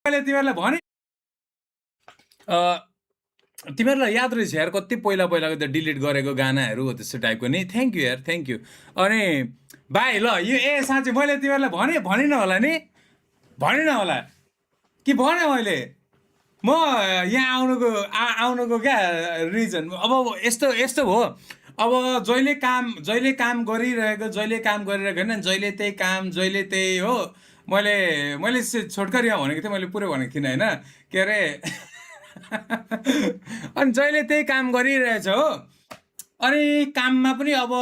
मैले तिमीहरूलाई भने तिमीहरूलाई याद रहेछ यार कति पहिलाको त्यो डिलिट गरेको गानाहरू हो त्यस्तो टाइपको नि थ्याङ्क यू यार थ्याङ्क यू अनि भाइ ल यो साँच्चै मैले तिमीहरूलाई भनिनँ होला नि भनिनँ होला कि भने मैले म यहाँ आउनुको क्या रिजन अब यस्तो हो अब जहिले काम गरिरहेको होइन जहिले त्यही हो मैले छोटकरीमा भनेको थिएँ मैले पुरै भनेको थिइनँ होइन के अरे अनि जहिले त्यही काम गरिरहेछ हो अनि काममा पनि अब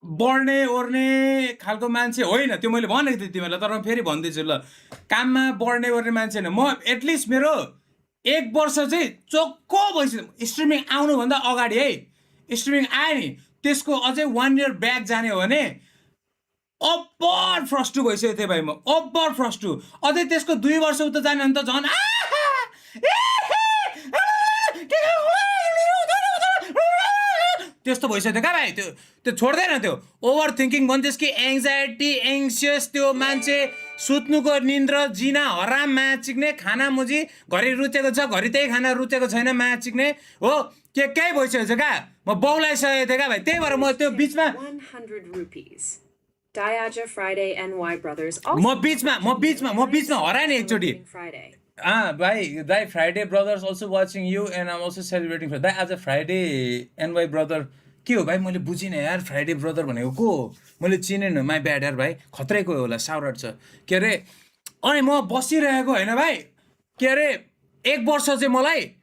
बढ्ने ओर्ने खालको मान्छे होइन त्यो मैले भनेको थिएँ तिमीहरूलाई तर म फेरि भन्दैछु ल काममा बढ्ने ओर्ने मान्छे होइन म एटलिस्ट मेरो 1 वर्ष चाहिँ चोक्को भइसक्यो स्ट्रिमिङ आउनुभन्दा अगाडि है स्ट्रिमिङ आयो नि त्यसको अझै 1 इयर ब्याक जाने हो भने अब्बर फ्रस्टु भइसक्यो थिएँ भाइ म अब्बर फ्रस्टु अझै त्यसको 2 वर्ष उता जाने भने त झन् त्यस्तो भइसक्यो क्या भाइ त्यो छोड्दैन त्यो ओभर थिङ्किङ भन्छस् कि एङ्जाइटी एङ्सियस त्यो मान्छे सुत्नुको निन्द्र जिना हराम माया चिक्ने खाना मुजी घरि रुचेको छ घरि त्यही खाना रुचेको छैन माया चिक्ने हो केही भइसकेको छ क्या म बौलाइसकेको थिएँ क्या भाइ त्यही भएर म त्यो बिचमा Diaja Friday NY Brothers. म बिचमा हराएँ नि एकचोटि भाइ दाइ Friday brothers also watching you and I'm also celebrating दाइ आज फ्राइडे एनवाई ब्रदर के हो भाइ मैले बुझिनँ यार फ्राइडे ब्रदर भनेको को हो मैले चिनेन माई ब्याड यार भाइ खत्रेको होला साउराट छ के अरे अनि म बसिरहेको होइन भाइ के अरे 1 वर्ष चाहिँ मलाई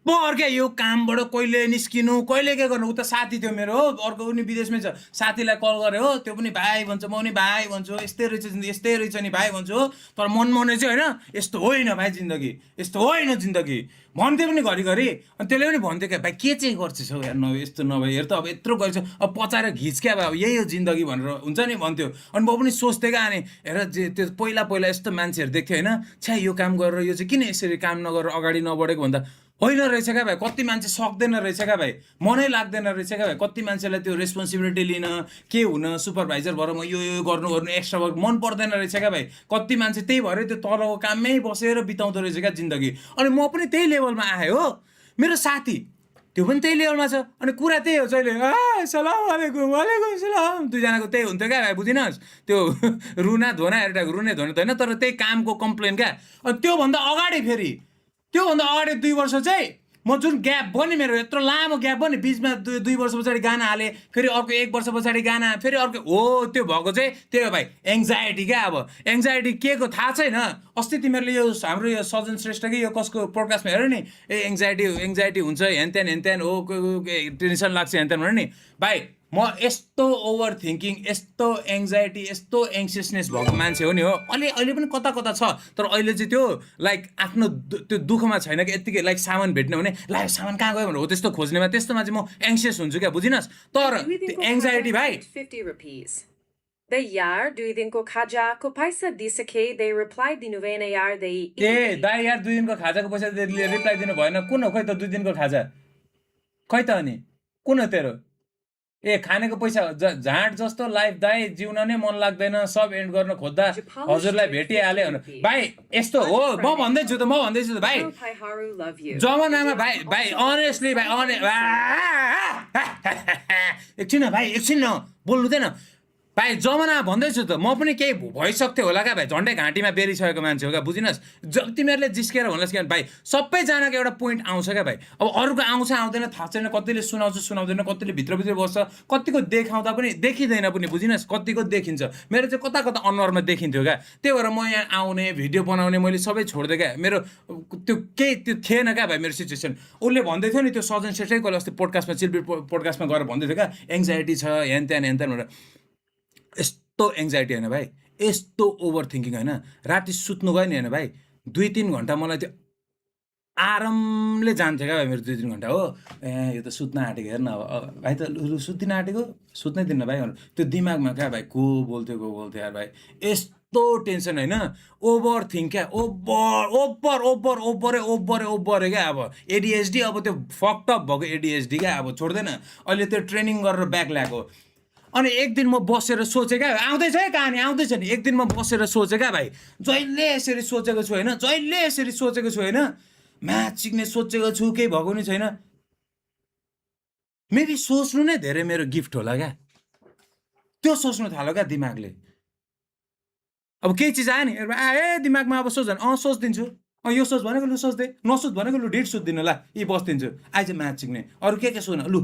क्या यो कामबाट कहिले निस्किनु कहिले के गर्नु उता साथी थियो मेरो हो अर्को उनी विदेशमै छ साथीलाई कल गरे हो त्यो पनि भाइ भन्छ म पनि भाइ भन्छु यस्तै रहेछ नि भाइ भन्छु हो तर मनमने चाहिँ होइन यस्तो होइन भाइ जिन्दगी यस्तो होइन जिन्दगी भन्थ्यो पनि घरिघरि अनि त्यसले पनि भन्थ्यो क्या भाइ के चाहिँ गर्छस् हौ यार यस्तो नभए हेर त अब यत्रो गर्छ अब पचाएर घिच क्या अब यही हो जिन्दगी भनेर हुन्छ नि भन्थ्यो अनि म पनि सोच्थेँ क्या अनि हेर त्यो पहिला यस्तो मान्छेहरू देख्थ्यो होइन छ्या यो काम गरेर यो चाहिँ किन यसरी काम नगरेर अगाडि नबढेको भन्दा होइन रहेछ क्या भाइ कति मान्छे सक्दैन रहेछ क्या भाइ मनै लाग्दैन रहेछ क्या भाइ कति मान्छेलाई त्यो रेस्पोन्सिबिलिटी लिन के हुन सुपरभाइजर भएर म यो गर्नु एक्स्ट्रा वर्क मन पर्दैन रहेछ क्या भाइ कति मान्छे त्यही भएर त्यो तलको काममै बसेर बिताउँदो रहेछ क्या जिन्दगी अनि म पनि त्यही लेभलमा आएँ हो मेरो साथी त्यो पनि त्यही लेभलमा छ अनि कुरा त्यही हो जहिले सलाम वालेकुम सलाम दुईजनाको त्यही हुन्थ्यो क्या भाइ बुझिनस् त्यो रुना धोना एउटा रुने धोना त होइन तर त्यही कामको कम्प्लेन क्या अनि त्योभन्दा अगाडि 2 वर्ष चाहिँ म जुन ग्याप भयो नि मेरो यत्रो लामो ग्याप भयो नि बिचमा 2 वर्ष पछाडि गाना हालेँ फेरि अर्को 1 वर्ष पछाडि गाना फेरि अर्को हो त्यो भएको चाहिँ त्यही हो भाइ एङ्जाइटी क्या अब एङ्जाइटी के को थाहा छैन अस्ति तिमीहरूले यो हाम्रो यो सजन श्रेष्ठ कि यो कसको पोडकास्टमा हेऱ्यो नि एङ्जाइटी हुन्छ हेन त्यहाँ हो टेन्सन लाग्छ हेन त्यहाँ नि भाइ म यस्तो ओभर थिङ्किङ यस्तो एङ्जाइटी यस्तो एङ्सियसनेस भएको मान्छे हो नि हो अहिले पनि कता छ तर अहिले चाहिँ त्यो लाइक आफ्नो त्यो दुःखमा छैन कि यत्तिकै लाइक सामान भेट्ने भने ला सामान कहाँ गयो भनेर हो त्यस्तो खोज्नेमा त्यस्तोमा चाहिँ म एङ्सियस हुन्छु क्या बुझिनस् तर एङ्जाइटी भाइ 50 rupees. The yaar, do you think khaja ko paisa disake? They replied the novena yaar they. दाइ यार 2 दिनको खाजाको पैसा रिप्लाई दिनु भएन कुन हो खै त 2 दिनको खाजा खै त अनि कुन हो तेरो खानेको पैसा झाँट जस्तो लाइफ दाइ जिउन नै मन लाग्दैन सब एन्ड गर्न खोज्दा हजुरलाई भेटिहाल्यो भने भाइ यस्तो हो म भन्दैछु त भाइ जमानामा भाइ अनेस्टली भाइ एकछिन बोल्नु हुँदैन भाइ जमाना भन्दैछु त म पनि केही भइसक्थ्यो होला क्या भाइ झन्डै घाँटीमा बेरिसकेको मान्छे हो क्या बुझिनस् तिमीहरूले जिस्केर भन्नुहोस् कि भाइ सबैजनाको एउटा पोइन्ट आउँछ क्या भाइ अब अरूको आउँछ आउँदैन थाहा छैन कतिले सुनाउँदैन कतिले भित्र बस्छ कतिको देखाउँदा पनि देखिँदैन पनि बुझिनस् कतिको देखिन्छ मेरो चाहिँ कता अनुहारमा देखिन्थ्यो क्या त्यही भएर म यहाँ आउने भिडियो बनाउने मैले सबै छोडिदिएँ क्या मेरो त्यो केही त्यो थिएन क्या भाइ मेरो सिचुएसन उसले भन्दै थियो नि त्यो सजन श्रेष्ठै कसले अस्ति पोडकास्टमा चिल्पी पोडकास्टमा गएर भन्दै थियो क्या एङ्जाइटी छ हेन त्यहाँ भनेर यस्तो एङ्जाइटी होइन भाइ यस्तो ओभर थिङ्किङ होइन राति सुत्नु गयो नि होइन भाइ 2-3 घन्टा मलाई त्यो आरामले जान्थ्यो क्या भाइ मेरो 2-3 घन्टा हो यो त सुत्न आँटेको हेर्न अब भाइ त लु सुत्दिन आँटेको सुत्नै दिन्न भाइ त्यो दिमागमा क्या भाइ को बोल्थ्यो यार भाइ यस्तो टेन्सन होइन ओभर थिङ्क क्या ओभर क्या अब एडिएचडी अब त्यो फक्टअप भएको एडिएचडी क्या अब छोड्दैन अहिले त्यो ट्रेनिङ गरेर ब्याक ल्याएको अनि एक दिन म बसेर सोचेँ क्या आउँदैछ है कहानी आउँदैछ नि एक दिन म बसेर सोचेँ क्या भाइ जहिले यसरी सोचेको छु होइन जहिले यसरी सोचेको छु होइन म्याच सिक्ने सोचेको छु केही भएको नि छैन मेबी सोच्नु नै धेरै मेरो गिफ्ट होला क्या त्यो सोच्नु थाल्यो क्या दिमागले अब केही चिज आयो नि ए दिमागमा अब सोच सोचिदिन्छु यो सोच भनेको लु सोच्दै नसोच भनेको लु ढिट सोचिदिनु ल यी बस्दिन्छु आइज म्याच सिक्ने अरू के सोध्न लु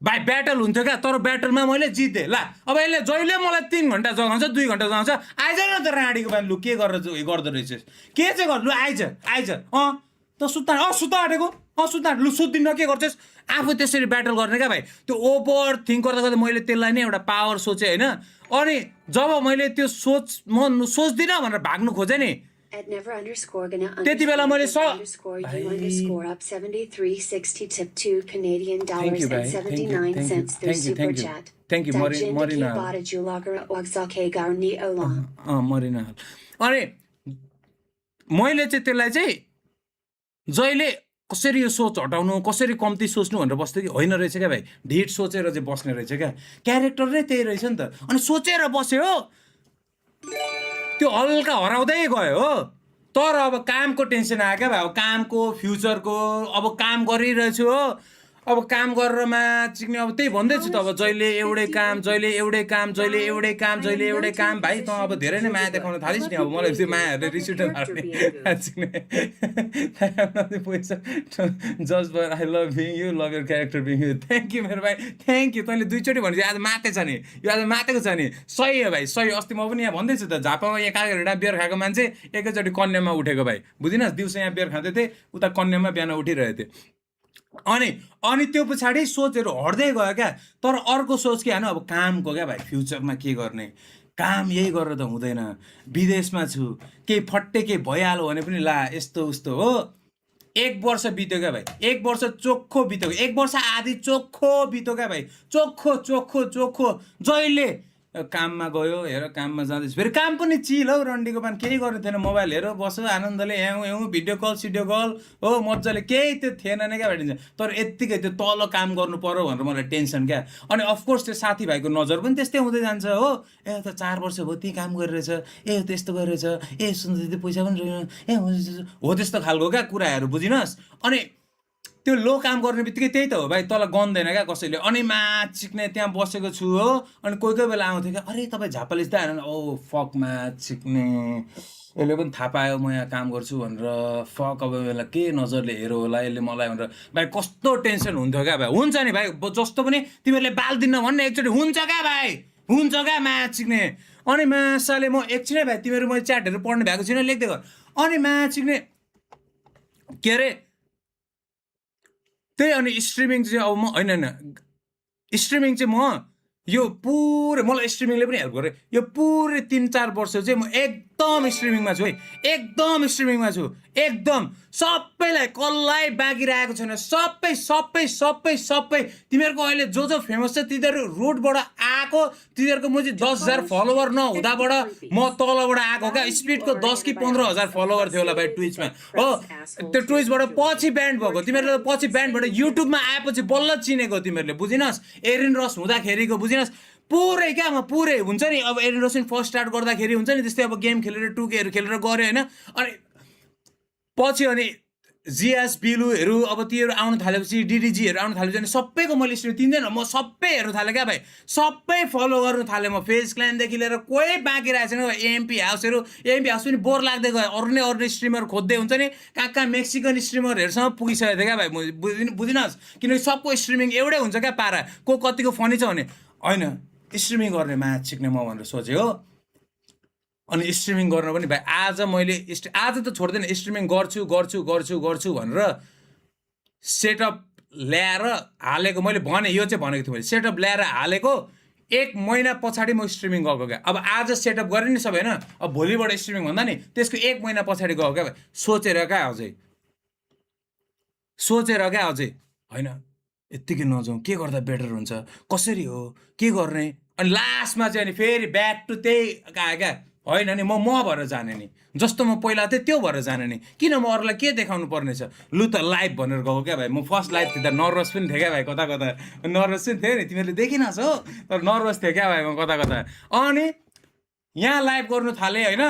भाइ ब्याटल हुन्थ्यो क्या तर ब्याटलमा मैले जितेँ ल अब यसले जहिले मलाई 3 घन्टा जगाउँछ 2 घन्टा जगाउँछ आइज न त राडीको बानी लु के गरेर गर्दो रहेछस् के चाहिँ गर लु आइज त सुत्ता सुत्ता आँटेको सुत्ता लु सुत्दिन के गर्छस् आफू त्यसरी ब्याटल गर्ने क्या भाइ त्यो ओभर थिङ्क गर्दा गर्दा मैले त्यसलाई नै एउटा पावर सोचेँ होइन अनि जब मैले त्यो म सोच्दिनँ भनेर भाग्नु खोजेँ नि त्यति बेला मैले थ्याङ्क यू मरिना अनि मैले चाहिँ त्यसलाई चाहिँ जहिले कसरी यो सोच हटाउनु कसरी कम्ती सोच्नु भनेर बस्थ्यो कि होइन रहेछ क्या भाइ ढिट सोचेर चाहिँ बस्ने रहेछ क्या क्यारेक्टर नै त्यही रहेछ नि त अनि सोचेर बस्यो हो त्यो हल्का हराउँदै गयो हो तर अब कामको टेन्सन आयो क्या भाइ अब कामको फ्युचरको अब काम गरिरहेछु हो अब काम गरेर म्याच सिक्ने अब त्यही भन्दैछु त अब जहिले एउटै काम जहिले एउटै काम जहिले एउटै काम जहिले एउटै काम भाइ त अब धेरै नै माया देखाउन थालिस् नि अब मलाई त्यो मायाहरूले रिस उठ्न just for I love being you love your character being you thank you मेरो भाइ थ्याङ्क यू तैँले 2 चोटि भनेपछि आज मातेछ नि यो आज मातेको छ नि सही हो भाइ सही अस्ति म पनि यहाँ भन्दैछु त झापामा यहाँ कागेर बियर खाएको मान्छे एकैचोटि कन्यामा उठेको भाइ बुझिनस् दिउँसो यहाँ बियर खाँदै थिएँ उता कन्यामा बिहान उठिरहेको थिएँ अनि त्यो पछाडि सोचहरू हट्दै गयो क्या तर अर्को सोच के होइन अब कामको क्या भाइ फ्युचरमा के गर्ने काम यही गरेर त हुँदैन विदेशमा छु केही फट्टे केही भइहाल्यो भने पनि ला यस्तो उस्तो हो 1 वर्ष बित्यो क्या भाइ 1 वर्ष चोखो बित्यो 1 वर्ष आधी चोखो बित्यो क्या भाइ चोखो जहिले काममा गयो हेर काममा जाँदैछ फेरि काम पनि चिल हौ रन्डीको पान केही गर्नु थिएन मोबाइल हेर बस्यो आनन्दले ह्याउ भिडियो कल हो मजाले केही त्यो थिएन नै क्या भेटिन्छ तर यत्तिकै त्यो तल काम गर्नु पर्यो भनेर मलाई टेन्सन क्या अनि अफकोर्स त्यो साथीभाइको नजर पनि त्यस्तै हुँदै जान्छ हो ए त 4 वर्ष भयो त्यही काम गरिरहेछ ए त्यस्तो गरिरहेछ ए सुन्दै त्यो पैसा पनि रहेन हो त्यस्तो खालको क्या कुराहरू बुझिनस् अनि त्यो लो काम गर्ने बित्तिकै त्यही त हो भाइ तल गन्दैन क्या कसैले अनि म्याच सिक्ने त्यहाँ बसेको छु हो अनि कोही बेला आउँथ्यो क्या अरे तपाईँ झापालिस त आएन ओ फक म्याच सिक्ने यसले पनि थाहा पायो म यहाँ काम गर्छु भनेर फक अब बेला के नजरले हेऱ्यो होला यसले मलाई भनेर भाइ कस्तो टेन्सन हुन्थ्यो क्या भाइ हुन्छ नि भाइ जस्तो पनि तिमीहरूले बाल्दिन भन्ने एकचोटि हुन्छ क्या म्याच सिक्ने अनि मासाले म एकछिनै भाइ तिमीहरू मैले च्याटहरू पढ्ने भएको छुइनँ लेख्दै गर अनि म्याच सिक्ने के अरे त्यही अनि स्ट्रिमिङ चाहिँ अब म होइन स्ट्रिमिङ चाहिँ म यो पुरै मलाई स्ट्रिमिङले पनि हेल्प गर्यो यो पुरै 3-4 वर्ष चाहिँ म एकदम स्ट्रिमिङमा छु है एकदम स्ट्रिमिङमा छु एकदम सबैलाई कसलाई बाँकी रहेको छैन सबै तिमीहरूको अहिले जो फेमस छ तिनीहरू रुटबाट आएको तिनीहरूको म चाहिँ 10,000 फलोवर नहुँदाबाट म तलबाट आएको क्या स्पिडको 10 कि 15,000 फलोवर थियो होला भाइ ट्विचमा हो त्यो ट्विचबाट पछि ब्यान्ड भएको तिमीहरूले पछि ब्यान्डबाट युट्युबमा आएपछि बल्ल चिनेको तिमीहरूले बुझिनस् एरिन रस हुँदाखेरिको बुझिनस् पुरै क्या म पुरै हुन्छ नि अब एरिन रस फर्स्ट स्टार्ट गर्दाखेरि हुन्छ नि त्यस्तै अब गेम खेलेर 2Kहरू खेलेर गऱ्यो होइन अनि पछि अनि जिएस बिलुहरू अब तीहरू आउनु थालेपछि डिडिजीहरू आउनु थालेपछि अनि सबैको मैले स्ट्रिम तिनजना म सबै हेर्नु थालेँ क्या भाइ सबै फलो गर्नु थालेँ म फेस क्लाइनदेखि लिएर कोही बाँकी रहेको छैन एएमपी हाउस पनि बोर लाग्दै गयो अरू स्ट्रिमर खोज्दै हुन्छ नि कहाँ मेक्सिकन स्ट्रिमरहरूसँग पुगिसकेको थियो क्या भाइ बुझिनस् किनकि सबको स्ट्रिमिङ एउटै हुन्छ क्या पारा को कतिको फनी छ भने होइन स्ट्रिमिङ गर्ने म्याच सिक्ने म भनेर सोचेँ हो अनि स्ट्रिमिङ गर्न पनि भाइ आज मैले आज त छोड्दैन स्ट्रिमिङ गर्छु भनेर सेटअप ल्याएर हालेको मैले भने यो चाहिँ भनेको थिएँ मैले सेटअप ल्याएर हालेको 1 महिना पछाडि म स्ट्रिमिङ गएको क्या अब आज सेटअप गरेँ नि सबै होइन अब भोलिबाट स्ट्रिमिङ भन्दा नि त्यसको 1 महिना पछाडि गएको क्या सोचेर क्या अझै होइन यत्तिकै नजाउँ के गर्दा बेटर हुन्छ कसरी हो के गर्ने अनि लास्टमा चाहिँ अनि फेरि ब्याक टु त्यही आयो क्या होइन नि म भएर जाने नि जस्तो म पहिला थिएँ त्यो भएर जाने नि किन म अरूलाई के देखाउनु पर्ने छ लु त लाइभ भनेर गएको क्या भाइ म फर्स्ट लाइभ थिएँ त नर्भस पनि थिएँ क्या भाइ कता कता नर्भस पनि थिएँ नि तिमीहरूले देखिनस् हो तर नर्भस थिएँ क्या भाइ म कता कता अनि यहाँ लाइभ गर्नु थालेँ होइन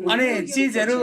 अनि चिजहरू